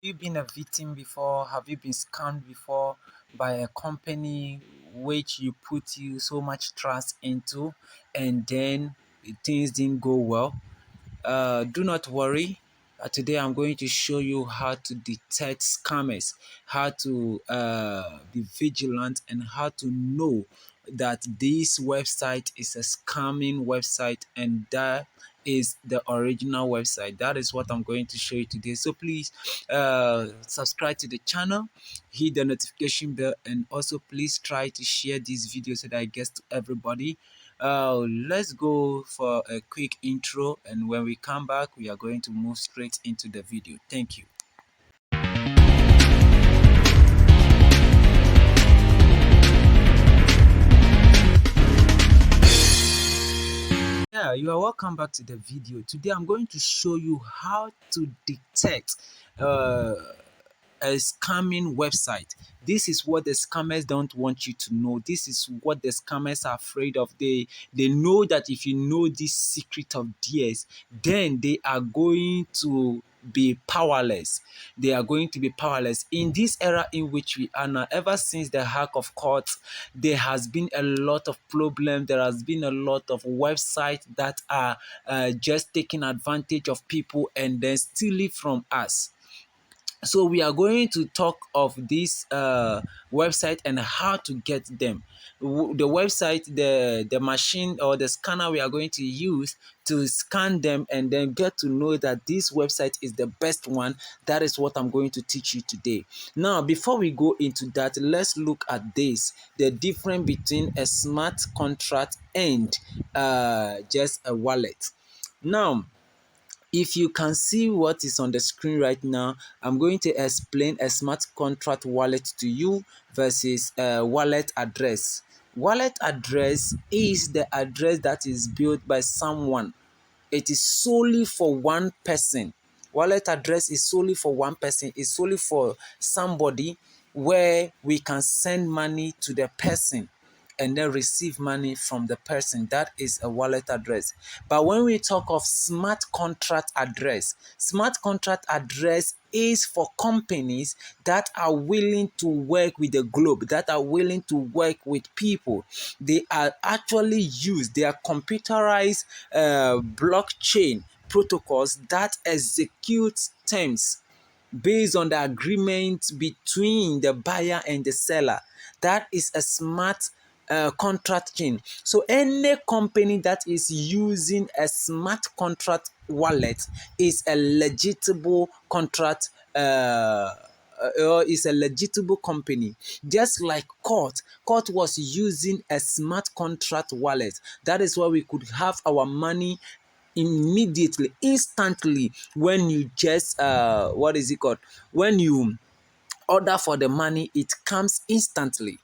You been a victim before? Have you been scammed before by a company which you put you so much trust into and then things didn't go well? Do not worry. Today I'm going to show you how to detect scammers, how to be vigilant, and how to know that this website is a scamming website and that is the original website. That is what I'm going to show you today. So please subscribe to the channel, hit the notification bell, and also please try to share this video so that it gets to everybody. Let's go for a quick intro, and when we come back we are going to move straight into the video. Thank you. Yeah, you are welcome back to the video. Today I'm going to show you how to detect uh, a scamming website. This is what the scammers don't want you to know. This is what the scammers are afraid of. They know that if you know this secret of theirs, then they are going to be powerless. They are going to be powerless in this era in which we are now. Ever since the hack of courts, there has been a lot of problem. There has been a lot of websites that are just taking advantage of people and then stealing from us. So we are going to talk of this website and how to get them. The website, the machine or the scanner we are going to use to scan them and then get to know that this website is the best one. That is what I'm going to teach you today. Now, before we go into that, let's look at this, the difference between a smart contract and just a wallet. Now, if you can see what is on the screen right now, I'm going to explain a smart contract wallet to you versus a wallet address. Wallet address is the address that is built by someone. It is solely for one person. Wallet address is solely for one person. It's solely for somebody where we can send money to the person and then receive money from the person. That is a wallet address. But when we talk of smart contract address, smart contract address is for companies that are willing to work with the globe, that are willing to work with people. They are actually used, they are computerized blockchain protocols that execute terms based on the agreement between the buyer and the seller. That is a smart contract chain. So any company that is using a smart contract wallet is a legitimate contract or is a legitimate company. Just like Court was using a smart contract wallet. That is why we could have our money immediately, instantly, when you just what is it called? When you order for the money, it comes instantly.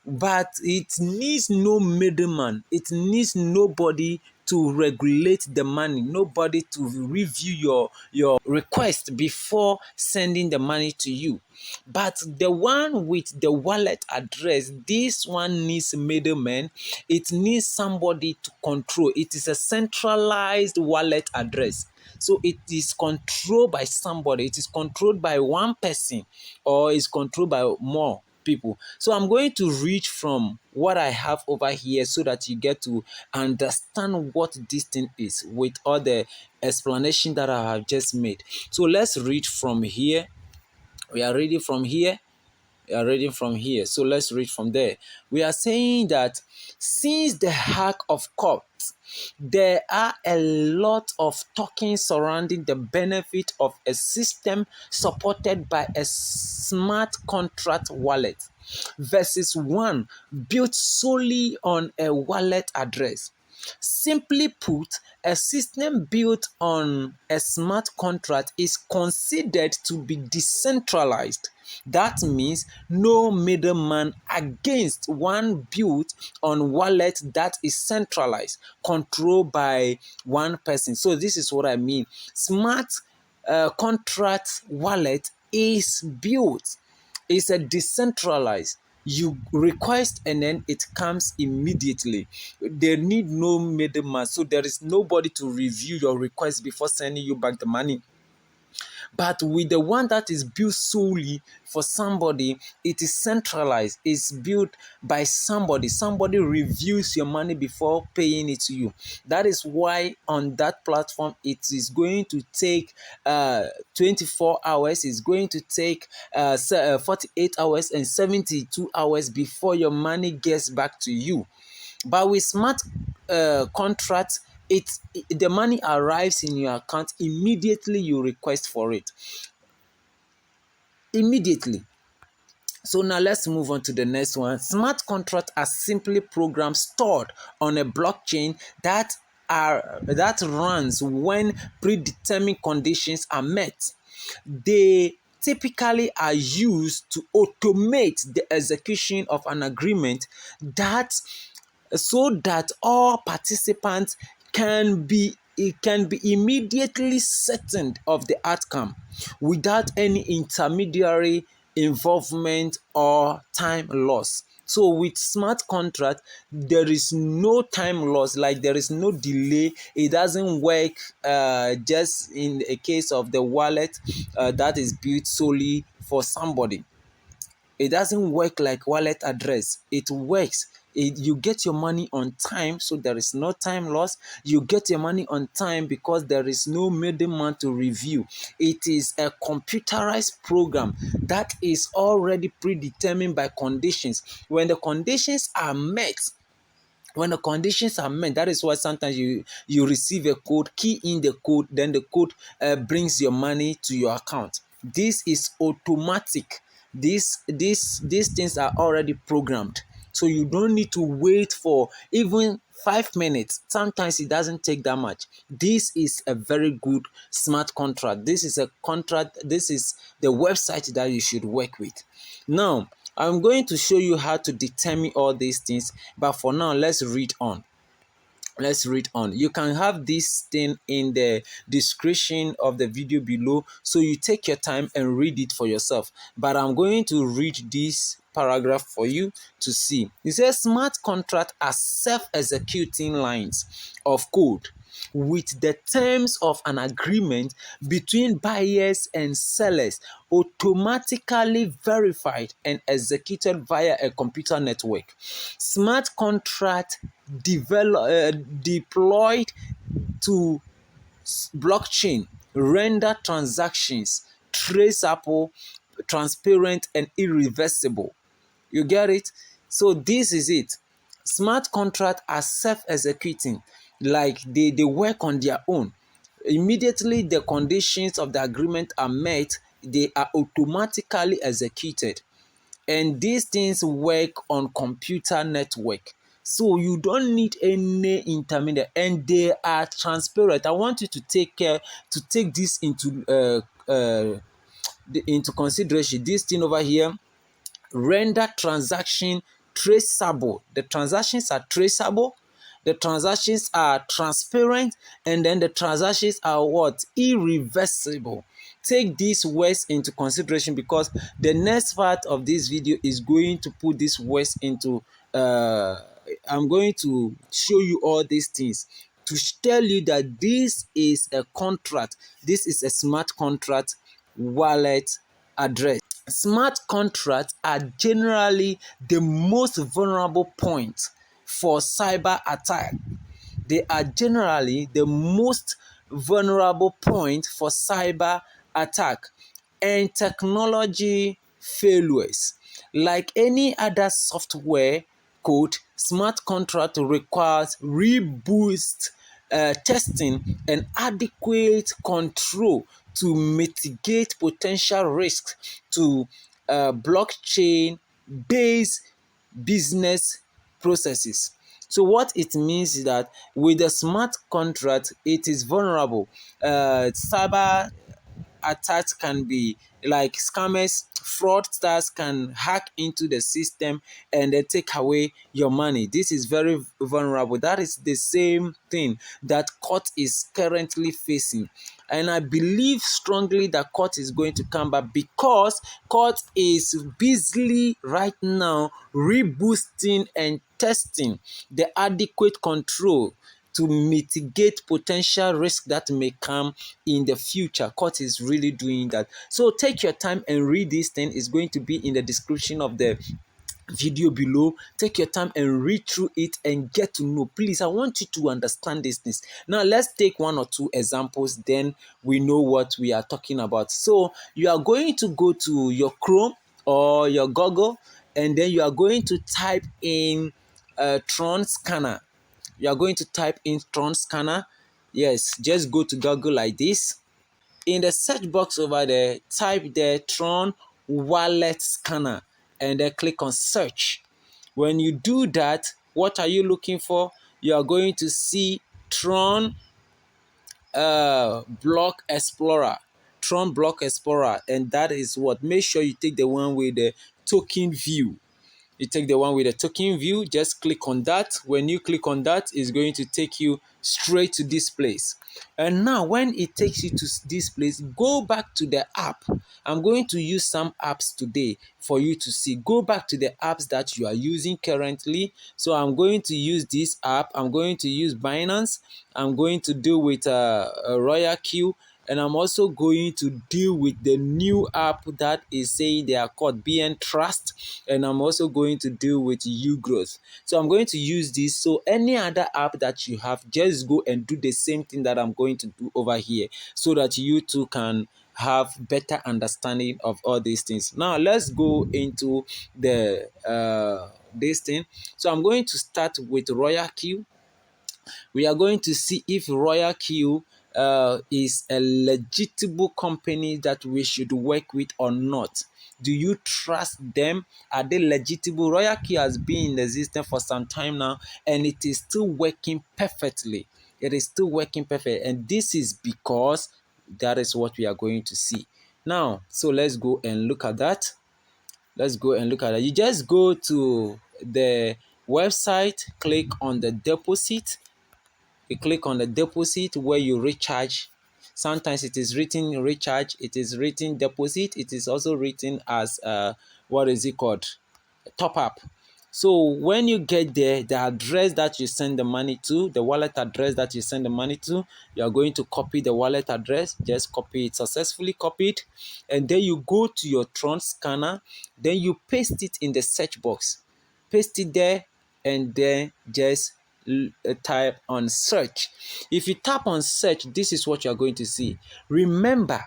But it needs no middleman. It needs nobody to regulate the money, nobody to review your request before sending the money to you. But the one with the wallet address, this one needs middleman. It needs somebody to control. It is a centralized wallet address. So it is controlled by somebody. It is controlled by one person or is controlled by more people. So I'm going to read from what I have over here so that you get to understand what this thing is with all the explanation that I have just made. So let's read from here. We are reading from here. We are reading from here. So let's read from there. We are saying that since the hack of courts, there are a lot of talking surrounding the benefit of a system supported by a smart contract wallet versus one built solely on a wallet address. Simply put, a system built on a smart contract is considered to be decentralized. That means no middleman against one built on wallet that is centralized, controlled by one person. So this is what I mean. Smart contract wallet is built. It's a decentralized. You request and then it comes immediately. They need no middleman, so there is nobody to review your request before sending you back the money. But with the one that is built solely for somebody, it is centralized. It's built by somebody. Somebody reviews your money before paying it to you. That is why on that platform, it is going to take 24 hours. It's going to take 48 hours and 72 hours before your money gets back to you. But with smart contracts, the money arrives in your account immediately you request for it. Immediately. So now let's move on to the next one. Smart contracts are simply programs stored on a blockchain that runs when predetermined conditions are met. They typically are used to automate the execution of an agreement that so that all participants can be immediately certain of the outcome without any intermediary involvement or time loss. So with smart contract, there is no time loss, like there is no delay. It doesn't work just in a case of the wallet that is built solely for somebody. It doesn't work like wallet address. It works. You get your money on time, so there is no time loss. You get your money on time because there is no middleman to review. It is a computerized program that is already predetermined by conditions. When the conditions are met, that is why sometimes you receive a code, key in the code, then the code brings your money to your account. This is automatic. These things are already programmed, so you don't need to wait for even 5 minutes. Sometimes it doesn't take that much. This is a very good smart contract. This is a contract. This is the website that you should work with. Now, I'm going to show you how to determine all these things, but for now, let's read on. You can have this thing in the description of the video below, so you take your time and read it for yourself. But I'm going to read this paragraph for you to see. It says smart contracts are self-executing lines of code with the terms of an agreement between buyers and sellers automatically verified and executed via a computer network. Smart contract deployed to blockchain render transactions traceable, transparent, and irreversible. You get it? So this is it. Smart contracts are self-executing, like they work on their own. Immediately the conditions of the agreement are met, they are automatically executed. And these things work on computer network. So you don't need any intermediate, and they are transparent. I want you to take this into consideration. This thing over here, render transaction traceable. The transactions are traceable, the transactions are transparent, and then the transactions are what? Irreversible. Take these words into consideration, because the next part of this video is going to put these words into I'm going to show you all these things to tell you that this is a contract. This is a smart contract wallet address. Smart contracts are generally the most vulnerable point for cyber attack. They are generally the most vulnerable point for cyber attack and technology failures. Like any other software code, smart contract requires robust testing and adequate control to mitigate potential risks to blockchain-based business processes. So what it means is that with a smart contract, it is vulnerable. Cyber attacks can be like scammers, fraudsters can hack into the system and then take away your money. This is very vulnerable. That is the same thing that court is currently facing. And I believe strongly that court is going to come back, because court is busily right now reboosting and testing the adequate control to mitigate potential risk that may come in the future. Court is really doing that. So take your time and read this thing. It's going to be in the description of the video below. Take your time and read through it and get to know. Please, I want you to understand these things. Now let's take one or two examples, then we know what we are talking about. So you are going to go to your Chrome or your Google, and then you are going to type in Tron scanner. You are going to type in Tron scanner. Yes, just go to Google like this. In the search box over there, type the Tron wallet scanner and then click on search. When you do that, what are you looking for? You are going to see Tron block explorer. Tron block explorer, and that is what. Make sure you take the one with the token view. You take the one with the token view, just click on that. When you click on that, it's going to take you straight to this place. And now when it takes you to this place, go back to the app. I'm going to use some apps today for you to see. Go back to the apps that you are using currently. So I'm going to use this app. I'm going to use Binance. I'm going to deal with Royal Q, and I'm also going to deal with the new app that is saying they are called BN Trust, and I'm also going to deal with uGrowth. So I'm going to use this. So any other app that you have, just go and do the same thing that I'm going to do over here, so that you too can have better understanding of all these things. Now let's go into the this thing. So I'm going to start with Royal Q. We are going to see if Royal Q is a legitimate company that we should work with or not. Do you trust them? Are they legitimate? Royal Q has been in existence for some time now, and it is still working perfectly. It is still working perfect, and this is because that is what we are going to see. Now, so let's go and look at that. Let's go and look at that. You just go to the website, click on the deposit. You click on the deposit where you recharge. Sometimes it is written recharge, it is written deposit, it is also written as what is it called, top up. So when you get there, the address that you send the money to, the wallet address that you send the money to, you are going to copy the wallet address. Just copy it, successfully copied, and then you go to your Tron scanner, then you paste it in the search box. Paste it there, and then just type on search. If you tap on search, this is what you are going to see. Remember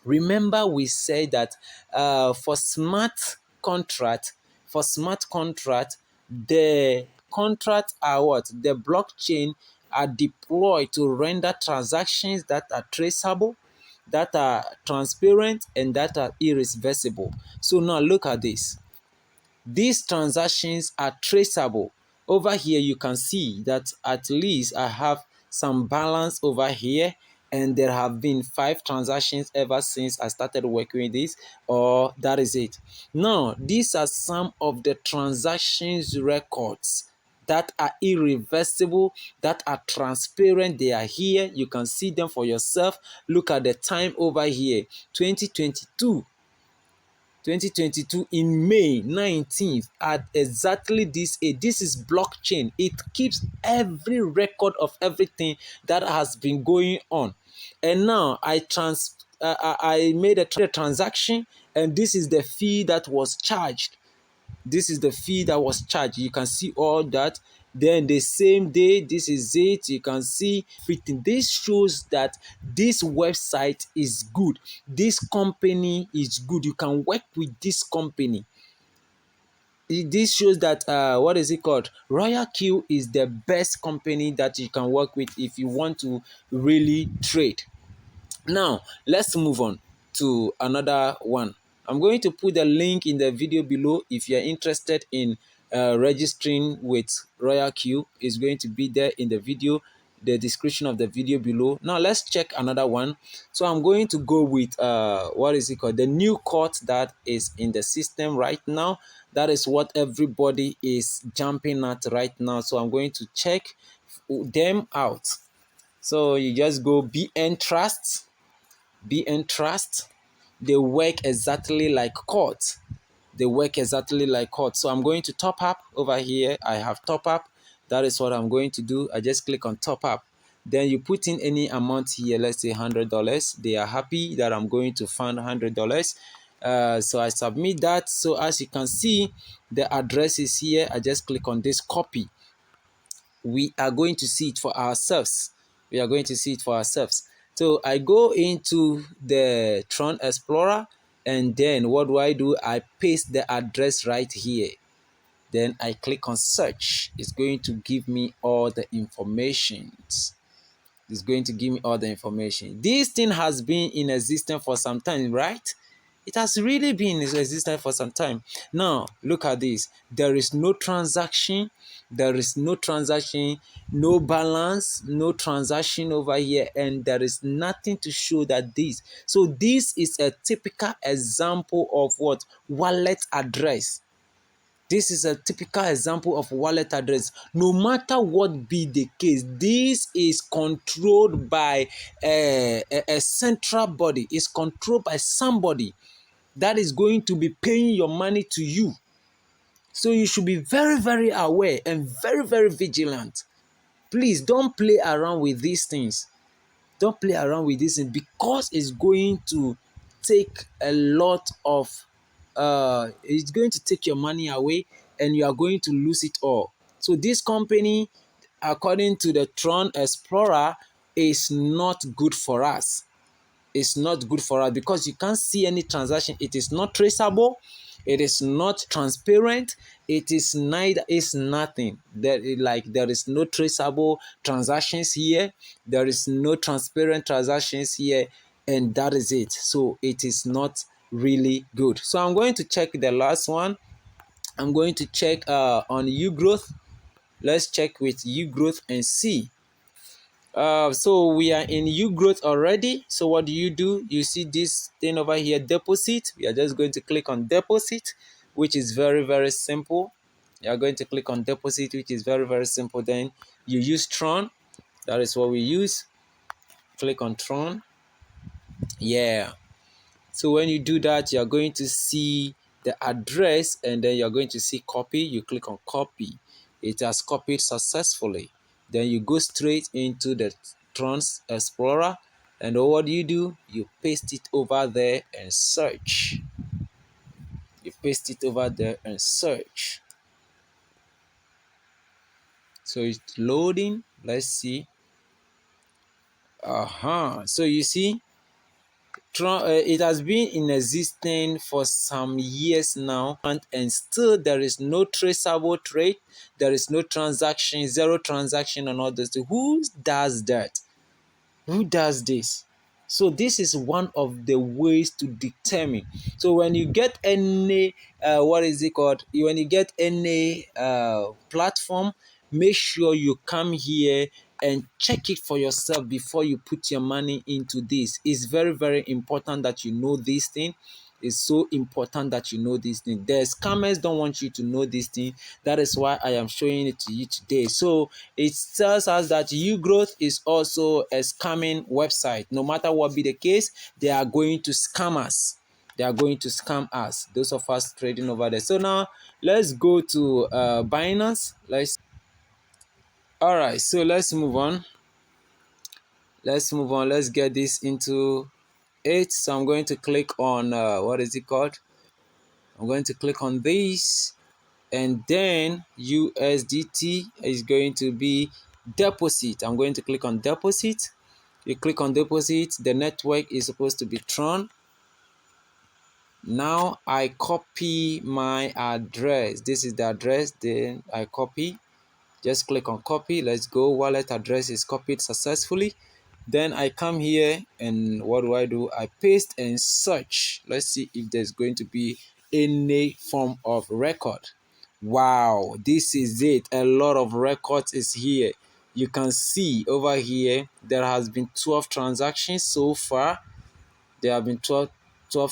we said that for smart contract, the contracts are what? The blockchain are deployed to render transactions that are traceable, that are transparent, and that are irreversible. So now look at this. These transactions are traceable. Over here, you can see that at least I have some balance over here, and there have been 5 transactions ever since I started working with this, or that is it. Now, these are some of the transactions records that are irreversible, that are transparent. They are here. You can see them for yourself. Look at the time over here, 2022 in May 19th at exactly this age. This is blockchain. It keeps every record of everything that has been going on. And now I made a transaction, and this is the fee that was charged. This is the fee that was charged. You can see all that. Then the same day, this is it. You can see everything. This shows that this website is good. This company is good. You can work with this company. This shows that what is it called? Royal Q is the best company that you can work with if you want to really trade. Now, let's move on to another one. I'm going to put the link in the video below. If you're interested in registering with Royal Q, it's going to be there in the video, the description of the video below. Now, let's check another one. So I'm going to go with, what is it called? The new court that is in the system right now. That is what everybody is jumping at right now. So I'm going to check them out. So you just go BN Trust. BN Trust, they work exactly like court. They work exactly like court. So I'm going to top up over here. I have top up. That is what I'm going to do. I just click on top up. Then you put in any amount here, let's say $100. They are happy that I'm going to fund $100. So I submit that. So as you can see, the address is here. I just click on this copy. We are going to see it for ourselves. We are going to see it for ourselves. So I go into the Tron Explorer, and then what do? I paste the address right here. Then I click on search. It's going to give me all the information. It's going to give me all the information. This thing has been in existence for some time, right? It has really been in existence for some time. Now, look at this. There is no transaction. There is no transaction, no balance, no transaction over here, and there is nothing to show that this. So this is a typical example of what? Wallet address. This is a typical example of wallet address. No matter what be the case, this is controlled by a central body. It's controlled by somebody that is going to be paying your money to you. So you should be very, very aware and very, very vigilant. Please don't play around with these things. Don't play around with this thing, because it's going to take a lot of it's going to take your money away, and you are going to lose it all. So this company, according to the Tron Explorer, is not good for us. It's not good for us because you can't see any transaction. It is not traceable. It is not transparent. It is neither. It's nothing. There is no traceable transactions here. There is no transparent transactions here, and that is it. So it is not really good. So I'm going to check the last one. I'm going to check on U growth. Let's check with U growth and see. So we are in U growth already. So what do? You see this thing over here, deposit. We are just going to click on deposit, which is very, very simple. You are going to click on deposit, which is very, very simple. Then you use Tron. That is what we use. Click on Tron. Yeah. So when you do that, you're going to see the address, and then you're going to see copy. You click on copy. It has copied successfully. Then you go straight into the Tron Explorer, and what do? You paste it over there and search. You paste it over there and search. So it's loading. Let's see. So you see, it has been in existence for some years now, and still there is no traceable trade, there is no transaction, zero transaction, and all this. Who does that? Who does this? So this is one of the ways to determine. So when you get any what is it called? When you get any platform, make sure you come here and check it for yourself before you put your money into this. It's very, very important that you know this thing. It's so important that you know this thing. The scammers don't want you to know this thing. That is why I am showing it to you today. So it tells us that U growth is also a scamming website. No matter what be the case, they are going to scam us. They are going to scam us. Those of us trading over there. So now let's go to Binance. All right. So let's move on. Let's get this into it. So I'm going to click on what is it called? I'm going to click on this, and then USDT is going to be deposit. I'm going to click on deposit. You click on deposit. The network is supposed to be Tron. Now I copy my address. This is the address. Then I copy. Just click on copy. Let's go. Wallet address is copied successfully. Then I come here, and what do? I paste and search. Let's see if there's going to be any form of record. Wow, this is it. A lot of records is here. You can see over here there has been 12 transactions so far. There have been 12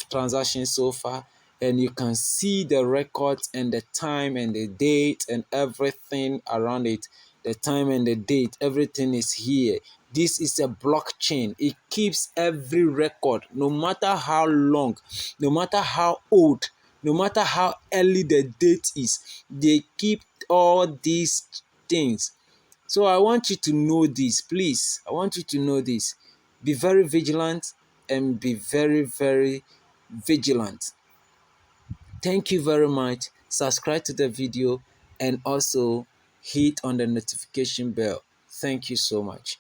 transactions so far, and you can see the records and the time and the date and everything around it. The time and the date, everything is here. This is a blockchain. It keeps every record, no matter how long, no matter how old, no matter how early the date is. They keep all these things. So I want you to know this, please. I want you to know this. Be very vigilant and be very, very vigilant. Thank you very much. Subscribe to the video and also hit on the notification bell. Thank you so much.